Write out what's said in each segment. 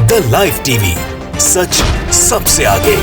The live TV, सच सबसे आगे।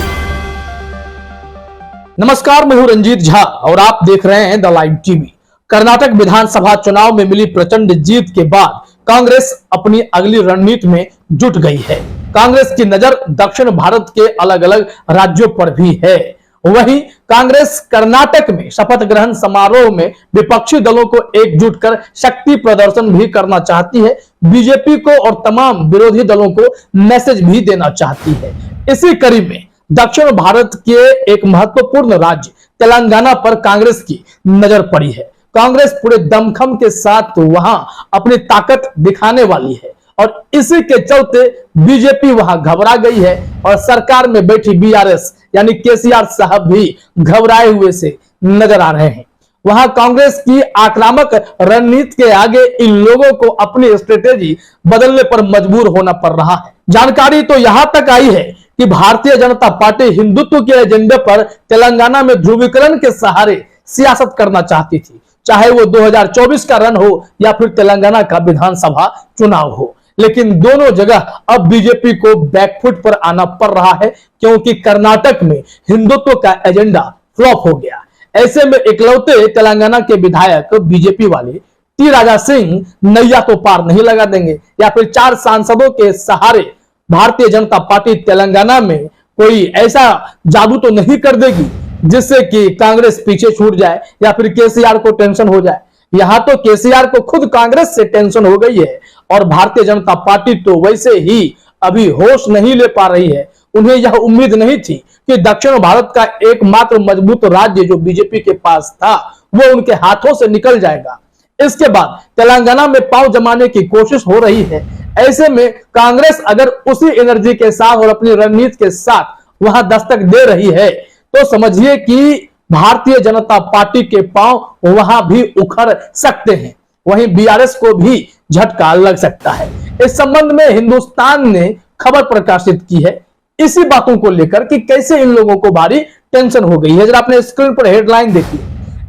नमस्कार, मैं हूं रंजीत झा और आप देख रहे हैं द लाइव टीवी। कर्नाटक विधानसभा चुनाव में मिली प्रचंड जीत के बाद कांग्रेस अपनी अगली रणनीति में जुट गई है। कांग्रेस की नजर दक्षिण भारत के अलग अलग राज्यों पर भी है। वहीं कांग्रेस कर्नाटक में शपथ ग्रहण समारोह में विपक्षी दलों को एकजुट कर शक्ति प्रदर्शन भी करना चाहती है। बीजेपी को और तमाम विरोधी दलों को मैसेज भी देना चाहती है। इसी कड़ी में दक्षिण भारत के एक महत्वपूर्ण राज्य तेलंगाना पर कांग्रेस की नजर पड़ी है। कांग्रेस पूरे दमखम के साथ वहां अपनी ताकत दिखाने वाली है और इसी के चलते बीजेपी वहां घबरा गई है और सरकार में बैठी बीआरएस यानी केसीआर साहब भी घबराए हुए से नजर आ रहे हैं। वहां कांग्रेस की आक्रामक रणनीति के आगे इन लोगों को अपनी स्ट्रेटेजी बदलने पर मजबूर होना पड़ रहा है। जानकारी तो यहां तक आई है कि भारतीय जनता पार्टी हिंदुत्व के एजेंडे पर तेलंगाना में ध्रुवीकरण के सहारे सियासत करना चाहती थी, चाहे वो 2024 का रन हो या फिर तेलंगाना का विधानसभा चुनाव हो। लेकिन दोनों जगह अब बीजेपी को बैकफुट पर आना पड़ रहा है क्योंकि कर्नाटक में हिंदुत्व का एजेंडा फ्लॉप हो गया। ऐसे में इकलौते तेलंगाना के विधायक बीजेपी वाले टी राजा सिंह नैया तो पार नहीं लगा देंगे या फिर 4 सांसदों के सहारे भारतीय जनता पार्टी तेलंगाना में कोई ऐसा जादू तो नहीं कर देगी जिससे कि कांग्रेस पीछे छूट जाए या फिर केसीआर को टेंशन हो जाए। यहां तो केसीआर को खुद कांग्रेस से टेंशन हो गई है और भारतीय जनता पार्टी तो वैसे ही अभी होश नहीं ले पा रही है। उन्हें यह उम्मीद नहीं थी कि दक्षिण भारत का एकमात्र मजबूत राज्य जो बीजेपी के पास था वो उनके हाथों से निकल जाएगा। इसके बाद तेलंगाना में पांव जमाने की कोशिश हो रही है। ऐसे में कांग्रेस अगर उसी एनर्जी के साथ और अपनी रणनीति के साथ वहां दस्तक दे रही है तो समझिए कि भारतीय जनता पार्टी के पांव वहां भी उखड़ सकते हैं। वहीं बीआरएस को भी झटका लग सकता है। इस संबंध में हिंदुस्तान ने खबर प्रकाशित की है इसी बातों को लेकर कि कैसे इन लोगों को भारी टेंशन हो गई है। जरा आपने स्क्रीन पर हेडलाइन देखी,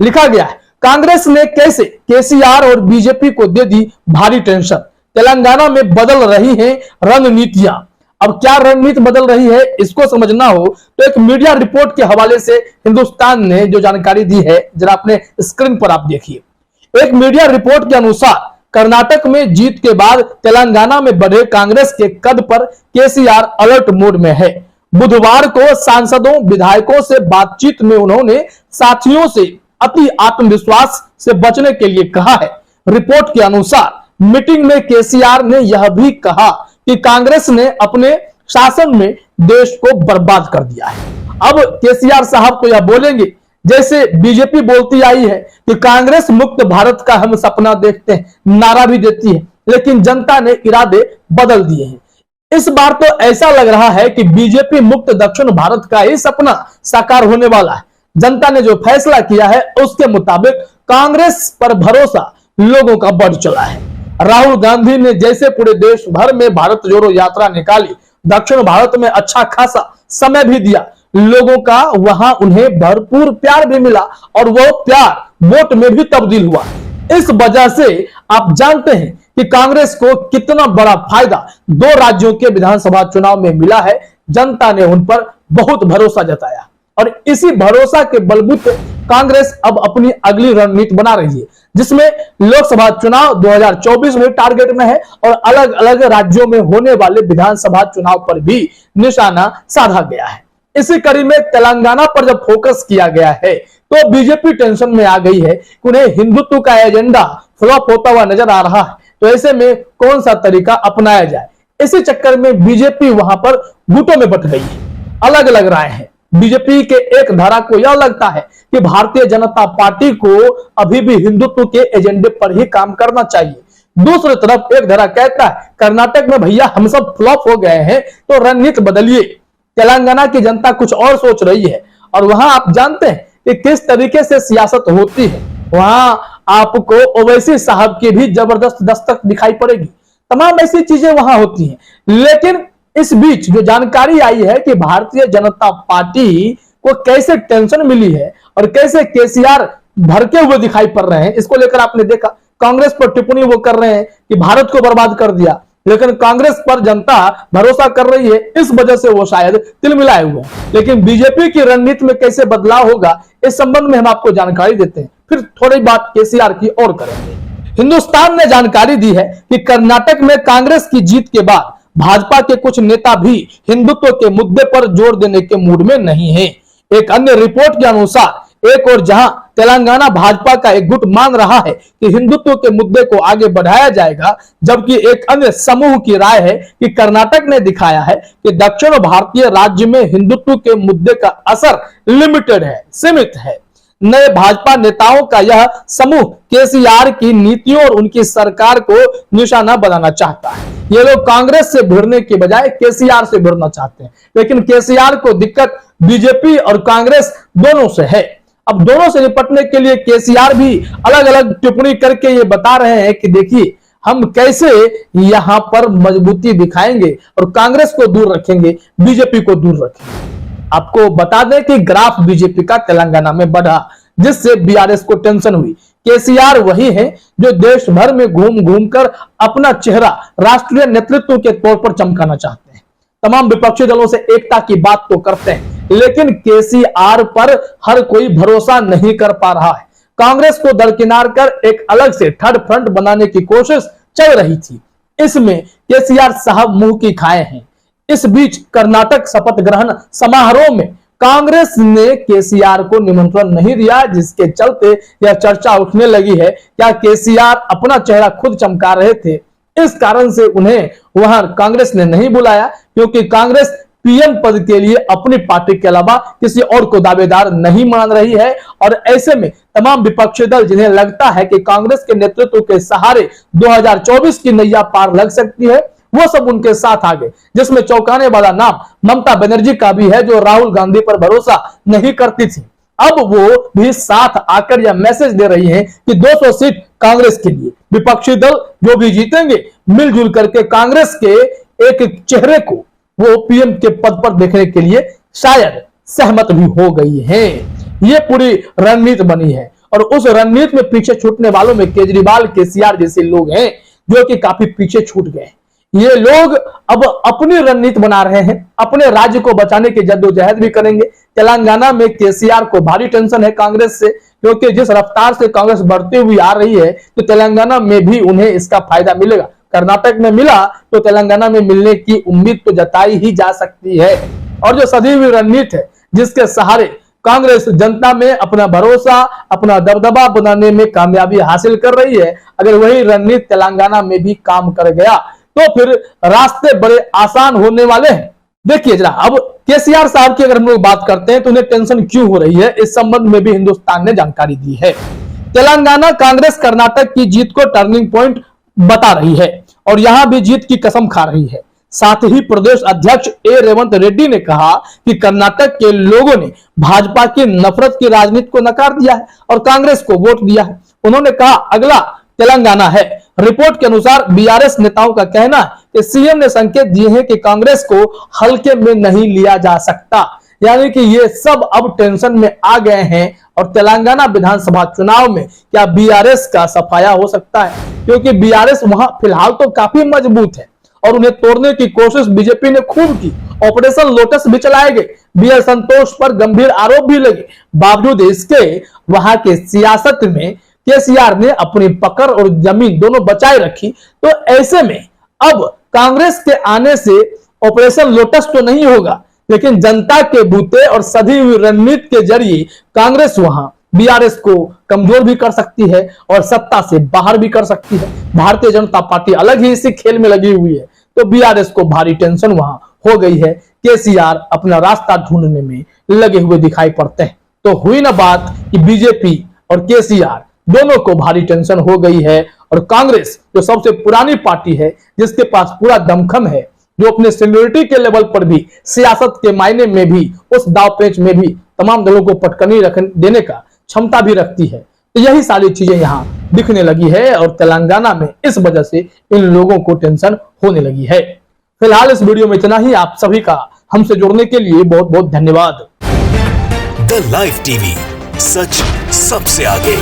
लिखा गया है कांग्रेस ने कैसे केसीआर और बीजेपी को दे दी भारी टेंशन, तेलंगाना में बदल रही हैं रणनीतियां। अब क्या रणनीति बदल रही है इसको समझना हो तो एक मीडिया रिपोर्ट के हवाले से हिंदुस्तान ने जो जानकारी दी है जरा अपने स्क्रीन पर आप देखिए। एक मीडिया रिपोर्ट के अनुसार कर्नाटक में जीत के बाद तेलंगाना में बढ़े कांग्रेस के कद पर केसीआर अलर्ट मोड में है। बुधवार को सांसदों विधायकों से बातचीत में उन्होंने साथियों से अति आत्मविश्वास से बचने के लिए कहा है। रिपोर्ट के अनुसार मीटिंग में केसीआर ने यह भी कहा कि कांग्रेस ने अपने शासन में देश को बर्बाद कर दिया है। अब केसीआर साहब तो यह बोलेंगे जैसे बीजेपी बोलती आई है कि कांग्रेस मुक्त भारत का हम सपना देखते हैं, नारा भी देती है, लेकिन जनता ने इरादे बदल दिए हैं। इस बार तो ऐसा लग रहा है कि बीजेपी मुक्त दक्षिण भारत का ही सपना साकार होने वाला है। जनता ने जो फैसला किया है उसके मुताबिक कांग्रेस पर भरोसा लोगों का बढ़ चला है। राहुल गांधी ने जैसे पूरे देश भर में भारत जोड़ो यात्रा निकाली, दक्षिण भारत में अच्छा खासा समय भी दिया, लोगों का वहां उन्हें भरपूर प्यार भी मिला और वो प्यार वोट में भी तब्दील हुआ। इस वजह से आप जानते हैं कि कांग्रेस को कितना बड़ा फायदा 2 राज्यों के विधानसभा चुनाव में मिला है। जनता ने उन पर बहुत भरोसा जताया और इसी भरोसा के बलबूते कांग्रेस अब अपनी अगली रणनीति बना रही है जिसमें लोकसभा चुनाव 2024 में टारगेट में है और अलग अलग राज्यों में होने वाले विधानसभा चुनाव पर भी निशाना साधा गया है। इसी कड़ी में तेलंगाना पर जब फोकस किया गया है तो बीजेपी टेंशन में आ गई है कि उन्हें हिंदुत्व का एजेंडा फ्लॉप होता हुआ नजर आ रहा है। तो ऐसे में कौन सा तरीका अपनाया जाए, इसी चक्कर में बीजेपी वहां पर गुटों में बट गई है। अलग अलग राय है। बीजेपी के एक धारा को यह लगता है कि भारतीय जनता पार्टी को अभी भी हिंदुत्व के एजेंडे पर ही काम करना चाहिए। दूसरी तरफ एक धारा कहता है कर्नाटक में भैया हम सब फ्लॉप हो गए हैं तो रणनीति बदलिए। तेलंगाना की जनता कुछ और सोच रही है और वहां आप जानते हैं कि किस तरीके से सियासत होती है। वहां आपको ओवैसी साहब की भी जबरदस्त दस्तक दिखाई पड़ेगी, तमाम ऐसी चीजें वहां होती हैं। लेकिन इस बीच जो जानकारी आई है कि भारतीय जनता पार्टी को कैसे टेंशन मिली है और कैसे केसीआर भड़के हुए दिखाई पड़ रहे हैं, इसको लेकर आपने देखा कांग्रेस पर टिप्पणी वो कर रहे हैं कि भारत को बर्बाद कर दिया, लेकिन कांग्रेस पर जनता भरोसा कर रही है, इस वजह से वो शायद तिलमिलाए हुए हैं। लेकिन बीजेपी की रणनीति में कैसे बदलाव होगा, इस संबंध में हम आपको जानकारी देते हैं, फिर थोड़ी बात केसीआर की और करेंगे। हिंदुस्तान ने जानकारी दी है कि कर्नाटक में कांग्रेस की जीत के बाद भाजपा के कुछ नेता भी हिंदुत्व के मुद्दे पर जोर देने के मूड में नहीं है। एक अन्य रिपोर्ट के अनुसार एक और जहां तेलंगाना भाजपा का एक गुट मान रहा है कि हिंदुत्व के मुद्दे को आगे बढ़ाया जाएगा, जबकि एक अन्य समूह की राय है कि कर्नाटक ने दिखाया है कि दक्षिण भारतीय राज्य में हिंदुत्व के मुद्दे का असर लिमिटेड है, सीमित है। नए भाजपा नेताओं का यह समूह केसीआर की नीतियों और उनकी सरकार को निशाना बनाना चाहता है। ये लोग कांग्रेस से भिड़ने के बजाय केसीआर से भिड़ना चाहते हैं, लेकिन केसीआर को दिक्कत बीजेपी और कांग्रेस दोनों से है। अब दोनों से निपटने के लिए केसीआर भी अलग अलग टिप्पणी करके ये बता रहे हैं कि देखिए हम कैसे यहां पर मजबूती दिखाएंगे और कांग्रेस को दूर रखेंगे, बीजेपी को दूर रखेंगे। आपको बता दें कि ग्राफ बीजेपी का तेलंगाना में बढ़ा, जिससे बीआरएस को टेंशन हुई। केसीआर वही है जो देश भर में घूम घूम कर अपना चेहरा राष्ट्रीय नेतृत्व के तौर पर चमकाना चाहते हैं। तमाम विपक्षी दलों से एकता की बात तो करते हैं, लेकिन केसीआर पर हर कोई भरोसा नहीं कर पा रहा है। कांग्रेस को दरकिनार कर एक अलग से थर्ड फ्रंट बनाने की कोशिश चल रही थी। इसमें केसीआर साहब मुंह की खाए हैं। इस बीच कर्नाटक शपथ ग्रहण समारोह में कांग्रेस ने केसीआर को निमंत्रण नहीं दिया, जिसके चलते यह चर्चा उठने लगी है क्या केसीआर अपना चेहरा खुद चमका रहे थे। इस कारण से उन्हें वहां कांग्रेस ने नहीं बुलाया, क्योंकि कांग्रेस पीएम पद के लिए अपनी पार्टी के अलावा किसी और को दावेदार नहीं मान रही है। और ऐसे में तमाम विपक्षी दल जिन्हें लगता है कि कांग्रेस के नेतृत्व के सहारे 2024 की नैया पार लग सकती है, वो सब उनके साथ आ गए, जिसमें चौंकाने वाला नाम ममता बनर्जी का भी है, जो राहुल गांधी पर भरोसा नहीं करती थी। अब वो भी साथ आकर यह मैसेज दे रही है कि 200 सीट कांग्रेस के लिए। विपक्षी दल जो भी जीतेंगे मिलजुल करके कांग्रेस के एक चेहरे को वो पीएम के पद पर देखने के लिए शायद सहमत भी हो गई है। ये पूरी रणनीति बनी है और उस रणनीति में पीछे छूटने वालों में केजरीवाल, केसीआर जैसे लोग हैं जो कि काफी पीछे छूट गए। ये लोग अब अपनी रणनीति बना रहे हैं, अपने राज्य को बचाने की जद्दोजहद भी करेंगे। तेलंगाना में केसीआर को भारी टेंशन है कांग्रेस से, क्योंकि जिस रफ्तार से कांग्रेस बढ़ती हुई आ रही है तो तेलंगाना में भी उन्हें इसका फायदा मिलेगा। कर्नाटक में मिला तो तेलंगाना में मिलने की उम्मीद तो जताई ही जा सकती है। और जो सदी हुई रणनीति है जिसके सहारे कांग्रेस जनता में अपना भरोसा, अपना दबदबा बनाने में कामयाबी हासिल कर रही है, अगर वही रणनीति तेलंगाना में भी काम कर गया तो फिर रास्ते बड़े आसान होने वाले हैं। देखिए जरा, अब केसीआर साहब की अगर हम लोग बात करते हैं तो उन्हें टेंशन क्यों हो रही है, इस संबंध में भी हिंदुस्तान ने जानकारी दी है। तेलंगाना कांग्रेस कर्नाटक की जीत को टर्निंग पॉइंट बता रही है और यहां भी जीत की कसम खा रही है। साथ ही प्रदेश अध्यक्ष ए रेवंत रेड्डी ने कहा कि कर्नाटक के लोगों ने भाजपा की नफरत की राजनीति को नकार दिया है और कांग्रेस को वोट दिया है। उन्होंने कहा अगला तेलंगाना है। रिपोर्ट के अनुसार बीआरएस नेताओं का कहना है कि सीएम ने संकेत दिए हैं कि कांग्रेस को हल्के में नहीं लिया जा सकता, यानी कि ये सब अब टेंशन में आ गए हैं। और तेलंगाना विधानसभा चुनाव में क्या बीआरएस का सफाया हो सकता है, क्योंकि बीआरएस वहां फिलहाल तो काफी मजबूत है और उन्हें तोड़ने की कोशिश बीजेपी ने खूब की। ऑपरेशन लोटस भी चलाए गए, बीएल संतोष पर गंभीर आरोप भी लगे। बावजूद इसके वहां के सियासत में केसीआर ने अपनी पकड़ और जमीन दोनों बचाए रखी। तो ऐसे में अब कांग्रेस के आने से ऑपरेशन लोटस तो नहीं होगा, लेकिन जनता के बूते और सधी हुई रणनीति के जरिए कांग्रेस वहां बीआरएस को कमजोर भी कर सकती है और सत्ता से बाहर भी कर सकती है। भारतीय जनता पार्टी अलग ही इसी खेल में लगी हुई है, तो बीआरएस को भारी टेंशन वहां हो गई है। केसीआर अपना रास्ता ढूंढने में लगे हुए दिखाई पड़ते हैं। तो हुई ना बात कि बीजेपी और केसीआर दोनों को भारी टेंशन हो गई है और कांग्रेस जो सबसे पुरानी पार्टी है, जिसके पास पूरा दमखम है, जो अपने सीनियरिटी के लेवल पर भी, सियासत के मायने में भी, उस दाव पेच में भी तमाम दलों को पटकनी देने का क्षमता भी रखती है। तो यही सारी चीजें यहाँ दिखने लगी है और तेलंगाना में इस वजह से इन लोगों को टेंशन होने लगी है। फिलहाल इस वीडियो में इतना ही। आप सभी का हमसे जुड़ने के लिए बहुत बहुत धन्यवाद। द लाइव टीवी, सच सबसे आगे।